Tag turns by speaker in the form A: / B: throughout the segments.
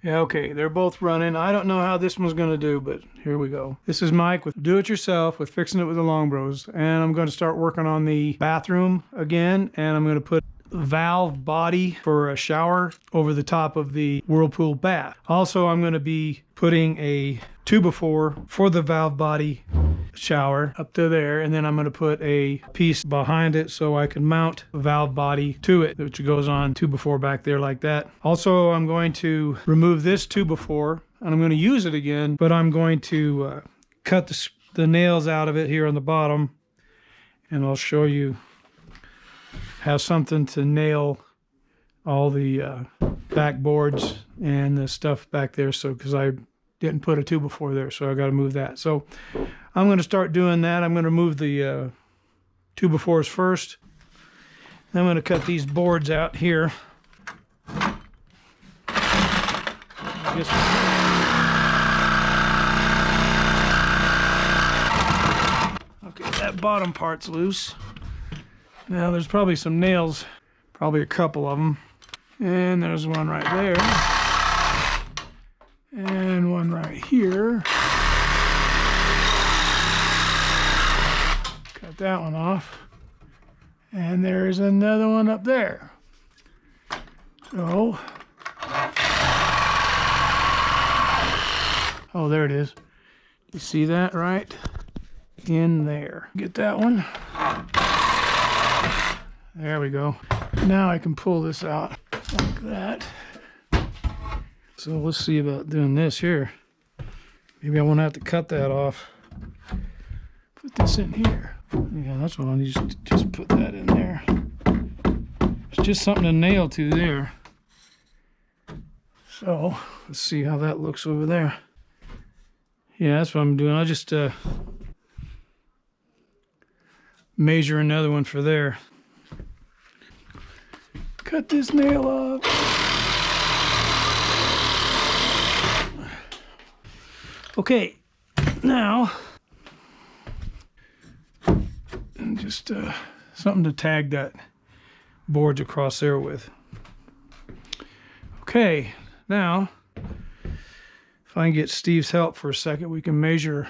A: Yeah, okay, they're both running. I don't know how this one's gonna do, but here we go. This is Mike with Do It Yourself with Fixing It with the Long Bros, and I'm going to start working on the bathroom again, and I'm going to put valve body for a shower over the top of the Whirlpool Bath. Also, I'm going to be putting a 2x4 for the valve body shower up to there, and then I'm going to put a piece behind it so I can mount the valve body to it, which goes on 2x4 back there like that. Also, I'm going to remove this 2x4 and I'm going to use it again, but I'm going to cut the nails out of it here on the bottom, and I'll show you. Have something to nail all the backboards and the stuff back there, so because I didn't put a 2x4 there, so I got to move that. So I'm going to start doing that. I'm going to move the 2x4s first. Then I'm going to cut these boards out here. Okay, that bottom part's loose. Now there's probably some nails, probably a couple of them. And there's one right there. And one right here. Cut that one off. And there's another one up there. So, oh, there it is. You see that right in there. Get that one. There we go. Now I can pull this out like that. So let's see about doing this here. Maybe I won't have to cut that off. Put this in here. Yeah, that's what I need to just put that in there. It's just something to nail to there. So let's see how that looks over there. Yeah, that's what I'm doing. I'll just measure another one for there. Cut this nail off. Okay, now, and just something to tag that boards across there with. Okay, now, if I can get Steve's help for a second, we can measure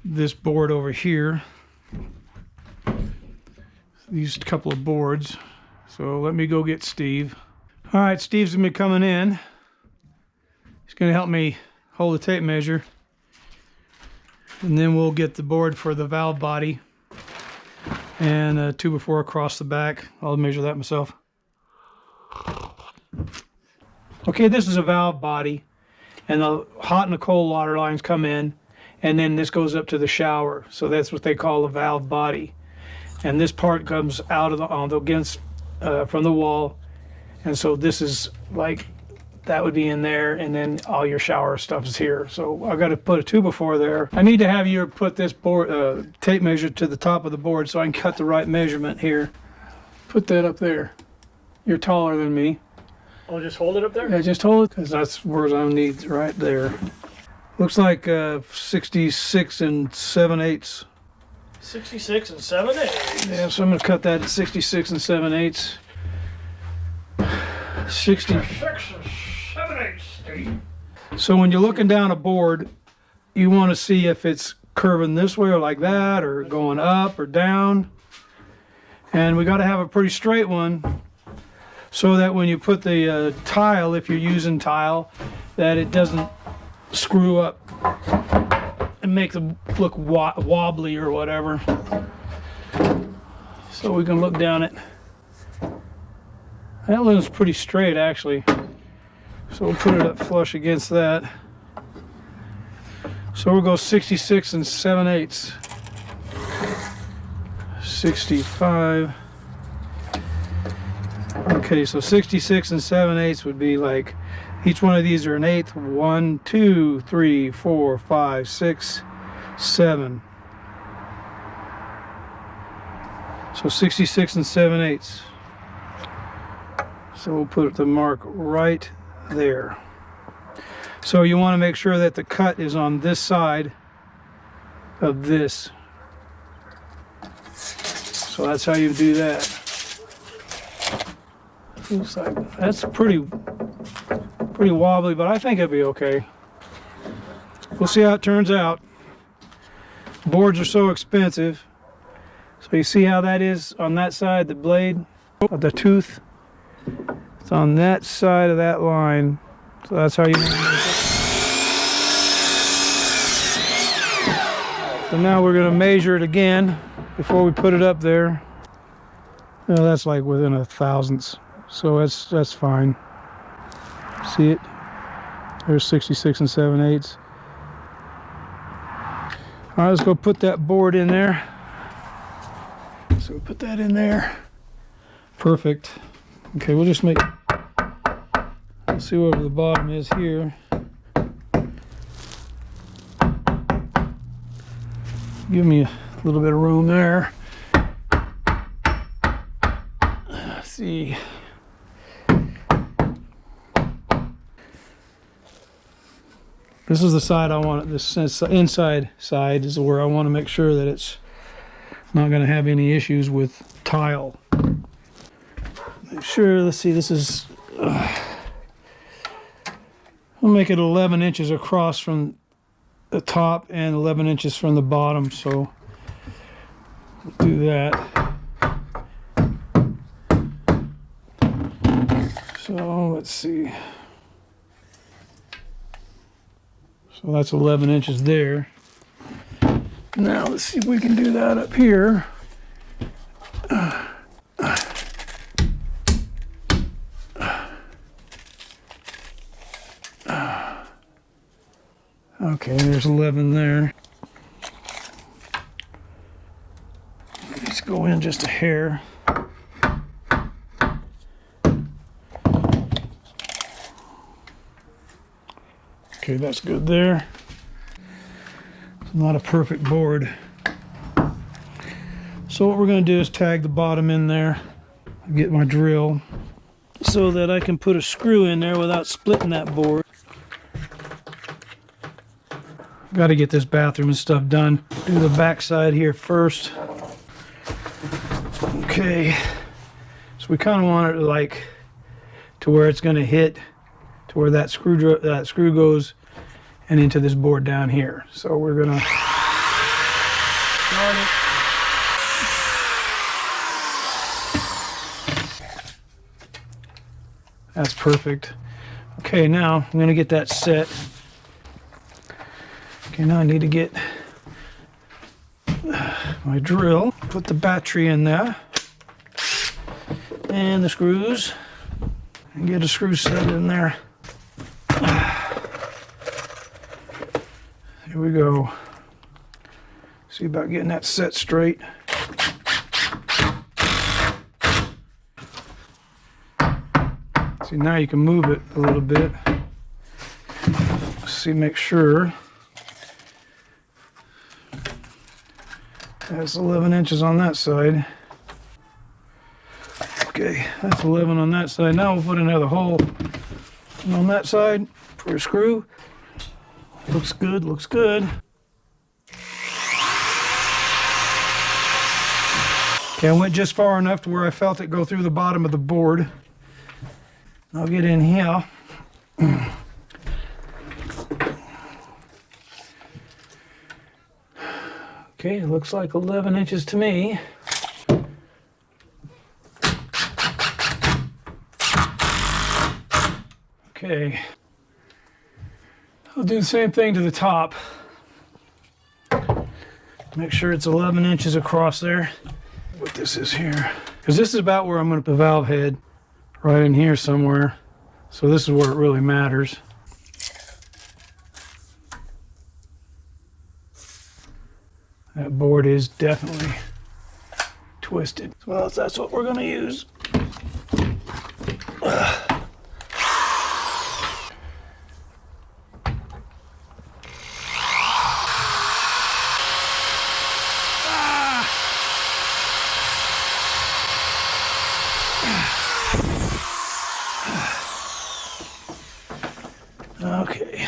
A: this board over here. These couple of boards. So let me go get Steve. All right, Steve's gonna be coming in. He's gonna help me hold the tape measure. And then we'll get the board for the valve body and 2x4 across the back. I'll measure that myself. Okay, this is a valve body, and the hot and the cold water lines come in, and then this goes up to the shower. So that's what they call a valve body. And this part comes out of against from the wall, and so this is like that would be in there, and then all your shower stuff is here. So I got to put a 2x4 there. I need to have you put this board tape measure to the top of the board so I can cut the right measurement here. Put that up there. You're taller than me.
B: I'll just hold it up there?
A: Yeah, just hold it, because that's where I need right there. Looks like 66 and 7/8.
B: 66 and 7/8.
A: Yeah, so I'm going to cut that at 66 and 7/8. 60.
B: 66 and 7/8, Steve.
A: So when you're looking down a board, you want to see if it's curving this way or like that, or going up or down. And we got to have a pretty straight one, so that when you put the tile, if you're using tile, that it doesn't screw up and make them look wobbly or whatever. So we can look down it. That looks pretty straight, actually. So we'll put it up flush against that. So we'll go 66 and 7/8. 65. Okay, so 66 and 7/8 would be like, each one of these are an eighth. 1, 2, 3, 4, 5, 6, 7. So 66 and 7/8. So we'll put the mark right there. So you want to make sure that the cut is on this side of this. So that's how you do that. Looks like that's pretty pretty wobbly, but I think it'll be okay. We'll see how it turns out. Boards are so expensive. So you see how that is on that side, the blade, the tooth. It's on that side of that line. So that's how you want to make it. So now we're going to measure it again before we put it up there. Well, that's like within a thousandths. So that's fine. See it? There's 66 7/8. All right, let's go put that board in there. So we put that in there. Perfect. Okay, we'll just let's see where the bottom is here. Give me a little bit of room there. Let's see. This is the side I want. This inside side is where I want to make sure that it's not going to have any issues with tile. Make sure. Let's see. This is. We'll make it 11 inches across from the top and 11 inches from the bottom. So we'll do that. So let's see. So that's 11 inches there. Now let's see if we can do that up here. Okay, there's 11 there. Let's go in just a hair. Okay, that's good there. It's not a perfect board. So what we're going to do is tag the bottom in there, get my drill, so that I can put a screw in there without splitting that board. Got to get this bathroom and stuff done. Do the back side here first. Okay, so we kind of want it like to where it's going to hit, to where that screw goes and into this board down here. So we're going to start it. That's perfect. Okay, now I'm going to get that set. Okay, now I need to get my drill, put the battery in there, and the screws, and get a screw set in there. Here we go. See about getting that set straight. See, now you can move it a little bit. See, make sure. That's 11 inches on that side. Okay, that's 11 on that side. Now we'll put another hole on that side for a screw. Looks good, looks good. Okay, I went just far enough to where I felt it go through the bottom of the board. I'll get in here. Okay, it looks like 11 inches to me. Okay. I'll do the same thing to the top. Make sure it's 11 inches across there. What this is here. Because this is about where I'm going to put the valve head. Right in here somewhere. So this is where it really matters. That board is definitely twisted. Well, that's what we're going to use. Okay.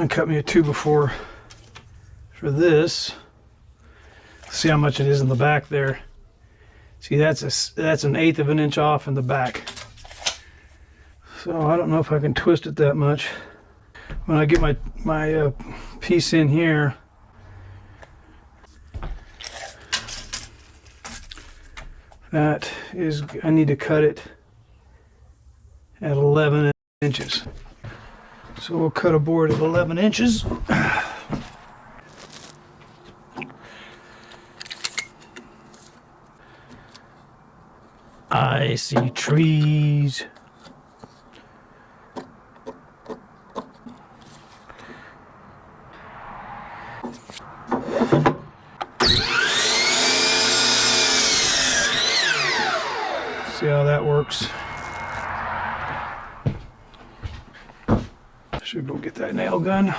A: I cut me a 2x4 for this. See how much it is in the back there. See, that's an 1/8 of an inch off in the back. So I don't know if I can twist it that much. When I get my piece in here, that is, I need to cut it at 11 inches. So we'll cut a board of 11 inches. I see trees. See how that works. Should go get that nail gun.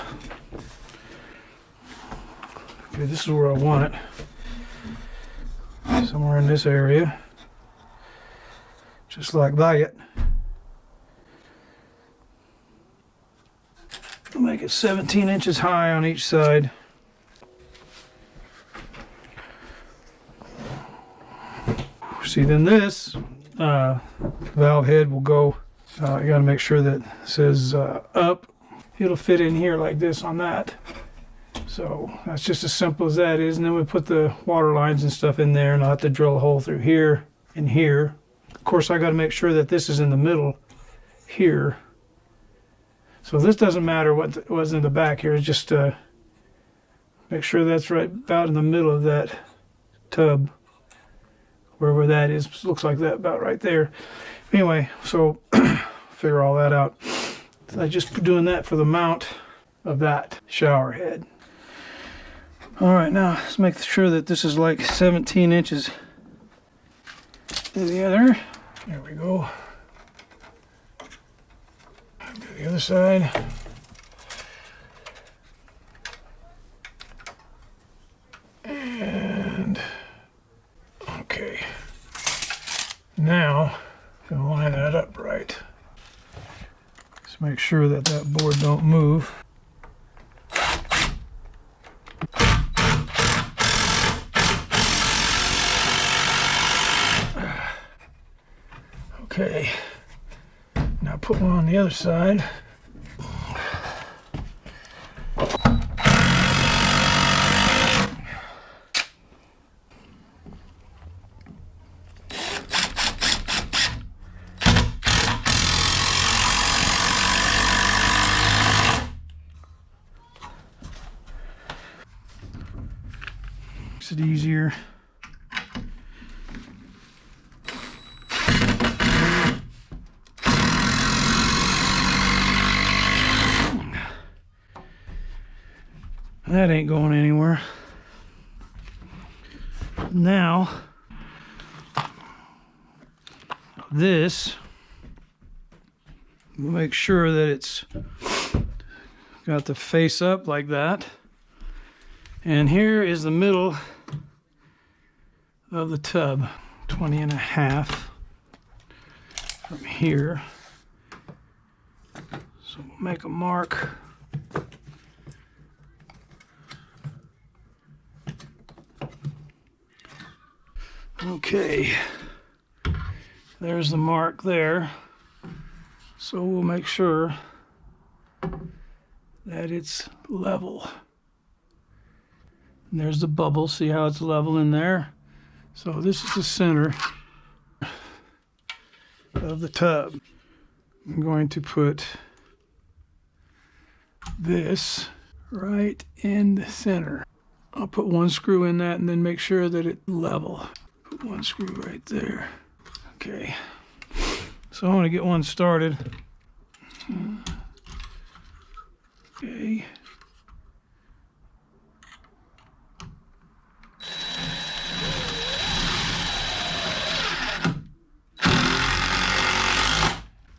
A: Okay, this is where I want it. Somewhere in this area. Just like that. I'll make it 17 inches high on each side. See, then this valve head will go, you got to make sure that it says up. It'll fit in here like this on that. So that's just as simple as that is. And then we put the water lines and stuff in there, and I'll have to drill a hole through here and here. Of course, I got to make sure that this is in the middle here. So this doesn't matter what was in the back here. It's just make sure that's right about in the middle of that tub. Wherever that is, looks like that about right there. Anyway, so figure all that out. So I'm just doing that for the mount of that shower head. All right, now let's make sure that this is like 17 inches together. There we go. Do the other side. And okay. Now, gonna line that up right. Just make sure that that board don't move. Okay. Now put one on the other side. Makes it easier. That ain't going anywhere. Now, this, we'll make sure that it's got the face up like that. And here is the middle of the tub, 20.5 from here. So we'll make a mark. Okay, there's the mark there. So we'll make sure that it's level. And there's the bubble, see how it's level in there? So this is the center of the tub. I'm going to put this right in the center. I'll put one screw in that and then make sure that it's level. Put one screw right there. Okay, so I want to get one started. Okay.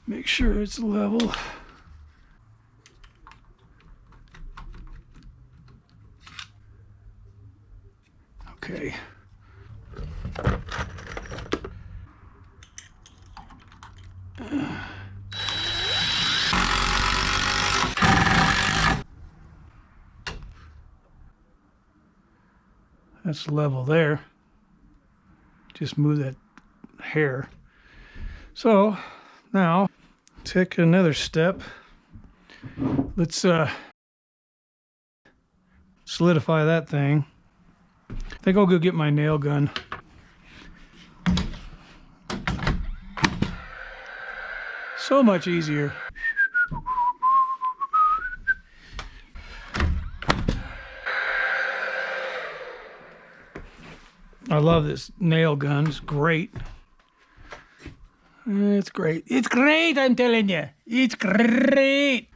A: Make sure it's level. Okay. That's level there. Just move that hair. So now take another step. Let's solidify that thing. I think I'll go get my nail gun. So much easier. I love this nail gun. It's great. It's great. It's great, I'm telling you. It's great.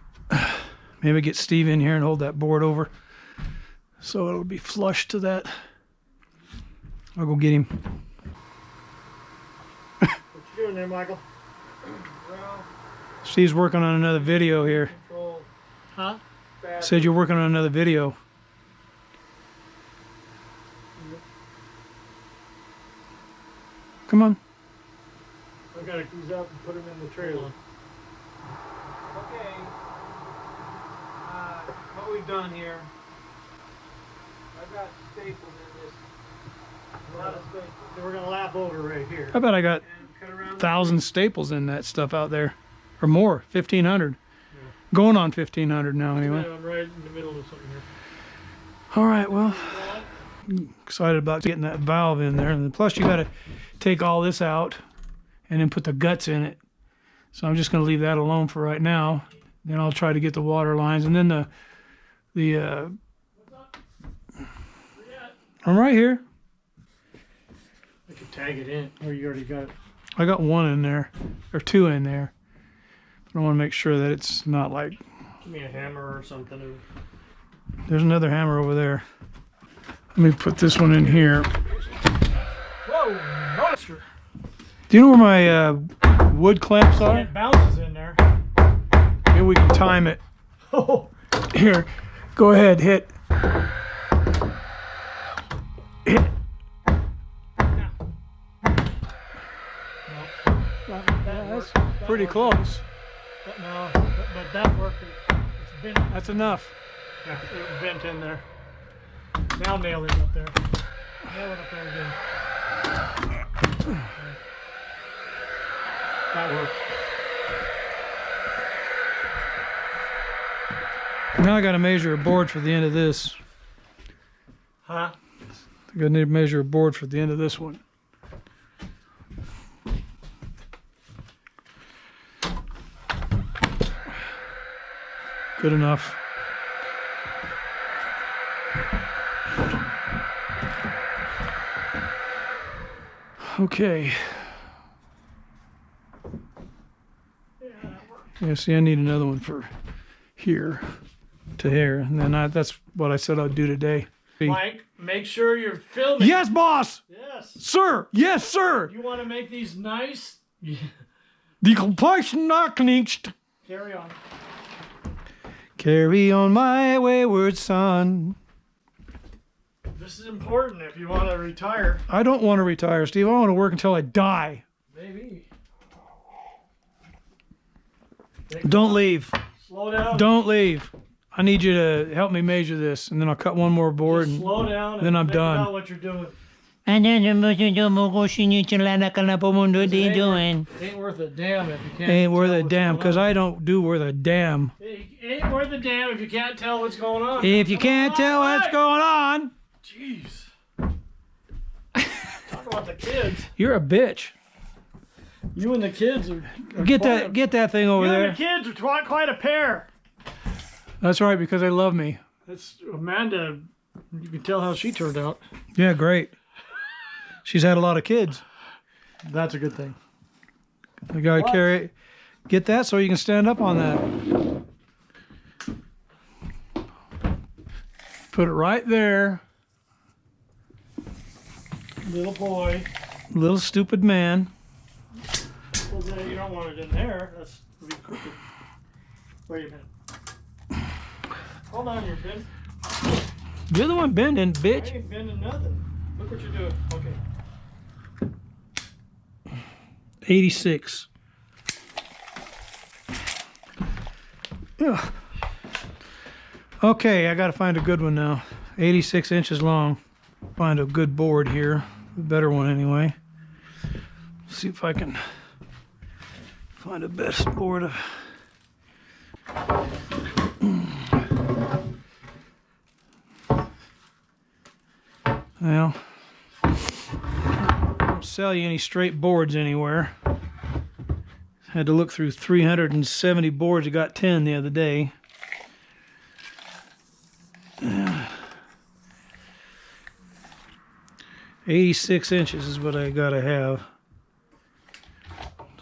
A: Maybe get Steve in here and hold that board over so it'll be flush to that. I'll go get him.
B: What you doing there, Michael?
A: Steve's working on another video here.
B: Huh?
A: Said you're working on another video. Come on.
B: I gotta cruise out and put him in the trailer.
A: Okay. What we've done here. I've got staples in this. A lot of staples.
B: So we're gonna lap over right here.
A: I bet I got
B: And cut around.
A: 1,000 staples in that stuff out there. Or more. 1,500. Going on 1,500 now anyway.
B: Yeah, I'm right in the middle of something here.
A: All right, well, excited about getting that valve in there. And plus you got to take all this out and then put the guts in it. So I'm just going to leave that alone for right now. Then I'll try to get the water lines. And then I'm right here.
B: I could tag it in, or you already got it.
A: I got one in there, or two in there. But I want to make sure that it's not like...
B: Give me a hammer or something.
A: There's another hammer over there. Let me put this one in here.
B: Whoa, monster!
A: Do you know where my wood clamps are?
B: It bounces in there.
A: Maybe we can time it.
B: Oh,
A: Here, go ahead, hit. Hit. That's pretty close.
B: No, but that worked. It's bent.
A: That's enough.
B: Yeah, it bent in there. Now nail it up there. Nail it up there again. Okay. That worked.
A: Now I got to measure a board for the end of this.
B: Huh?
A: I think I need to measure a board for the end of this one. Good enough. Okay. Yeah, see, I need another one for here to here, and then that's what I said I'd do today.
B: Mike, make sure you're filming.
A: Yes, boss!
B: Yes.
A: Sir! Yes, sir!
B: You want to make these nice?
A: The completion not clinched.
B: Carry on.
A: Carry on, my wayward son.
B: This is important if you want to retire.
A: I don't want to retire, Steve. I want to work until I die.
B: Maybe.
A: Don't leave.
B: Slow down.
A: Don't leave. I need you to help me measure this, and then I'll cut one more board.
B: Just
A: And
B: slow down. And
A: then I'm
B: think
A: done.
B: about what you're doing.
C: And then what you do, what you doing?
B: It ain't worth a damn if you can't.
A: ain't worth
B: tell
A: a
B: what's
A: damn,
B: going
A: because
B: on.
A: I don't do worth a damn.
B: It ain't worth a damn if you can't tell what's going on.
A: If you
B: Come
A: can't
B: on,
A: tell what's
B: Mike.
A: going on,
B: Jeez. Talk about the kids.
A: you're a bitch.
B: You and the kids are
A: Get
B: quite
A: that, get that thing over
B: you
A: there.
B: and the kids are quite a pair.
A: That's right, because they love me.
B: That's Amanda. You can tell how she turned out.
A: Yeah, great. She's had a lot of kids.
B: That's a good thing.
A: I gotta
B: What?
A: carry, get that so you can stand up on that. Put it right there,
B: Little boy.
A: little stupid man.
B: Well, then you don't want it in there. That's be crooked. Wait a minute. Hold on, you're bending.
A: You're the one bending,
B: I
A: bitch.
B: ain't bending nothing. Look what you're doing. Okay.
A: 86. Ugh. Okay, I gotta find a good one now. 86 inches long. find a good board here, a better one anyway. See if I can find the best board of. Well, I don't sell you any straight boards anywhere. Had to look through 370 boards. I got 10 the other day. 86 inches is what I gotta have.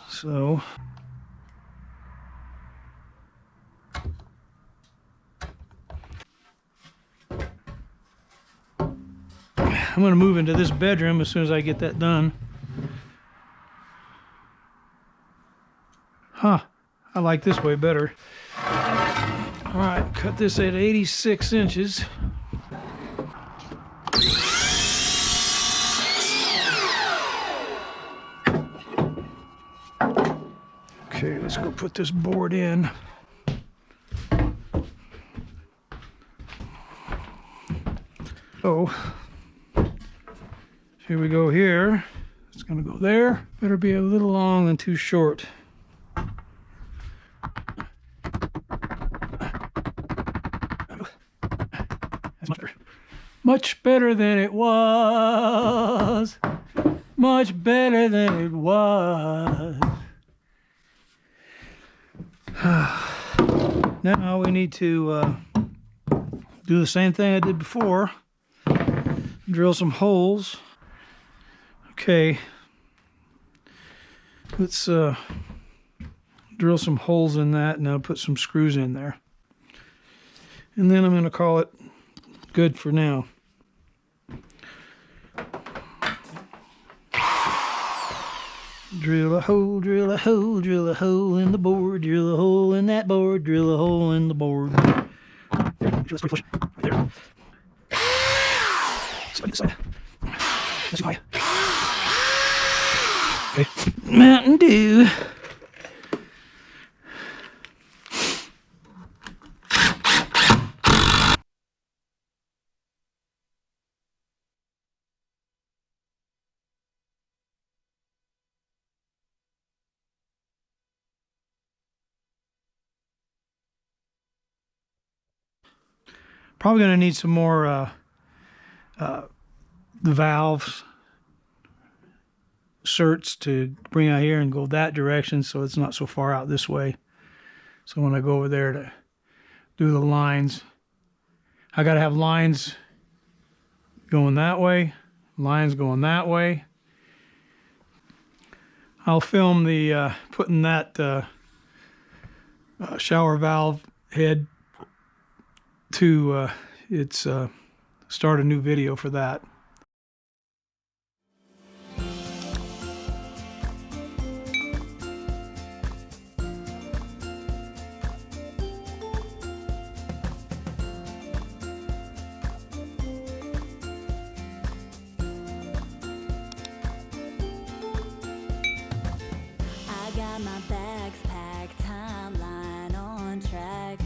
A: So I'm gonna move into this bedroom as soon as I get that done. Huh, I like this way better. All right, cut this at 86 inches. Okay, let's go put this board in. Oh, here we go here. It's gonna go there. Better be a little long and too short. That's much better. Much better than it was. Much better than it was. Now we need to do the same thing I did before. Drill some holes. Okay. Let's drill some holes in that, and I'll put some screws in there. And then I'm going to call it good for now. Drill a hole, drill a hole, drill a hole in the board, drill a hole in that board, drill a hole in the board. Let's push right there. Slide this side. That's high. Okay. Mountain Dew. Probably going to need some more the valves certs to bring out here and go that direction so it's not so far out this way. So when I go over there to do the lines, I got to have lines going that way, lines going that way. I'll film the putting that shower valve head to start a new video for that.
D: I got my bags packed, timeline on track.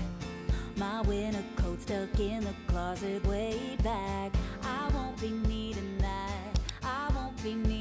D: My winter coat stuck in the closet way back. I won't be needing that. I won't be needing